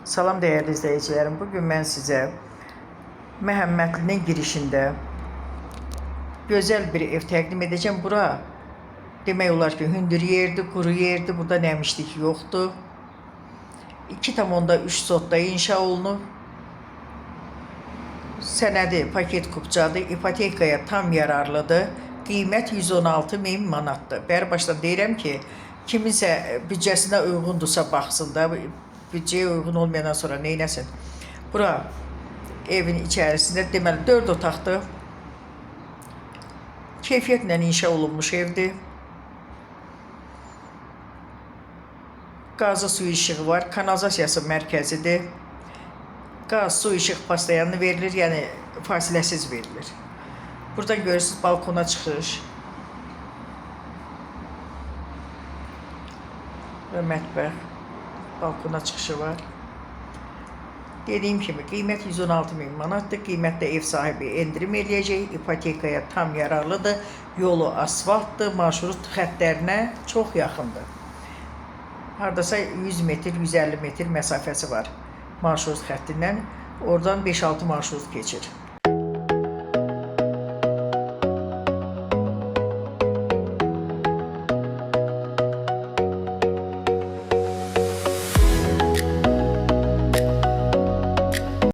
Salam değerli izleyicilerim. Bugün ben size Məhəmmədlinin girişinde güzel bir ev təqdim edeceğim. Bura demək olar ki, hündür yerdi, quru yerdi. Burada nəmişlik yoxdur. 2,3 sotda inşa olunub. Sənədi paket kupçadır. İpotekaya tam yararlıdır. Qiymət 116.000 manatdır. Bəri başdan deyirəm ki, kiminsə büdcəsinə uyğundursa baxsın da, büdcəyə uyğun olmayandan sonra neynəsin? Bura evin içərisində deməli 4 otaqdır. Keyfiyyətlə inşa olunmuş evdir. Qazı su işığı var. Kanalizasiyası mərkəzidir. Qaz, su, işıq pastayanlı verilir, yəni fasiləsiz verilir. Buradan görürsünüz balkona çıxış və mətbəx. Balkona çıxışı var. Dediyim kimi qiymət 116.000 manatdır. Qiymətdə ev sahibi endirim eləyəcək. İpotekaya tam yararlıdır. Yolu asfaltdır. Marşrut xəttlərinə çox yaxındır. Hardasa 100 metr, 150 metr məsafəsi var marşrut xəttindən. Oradan 5-6 marşrut keçir.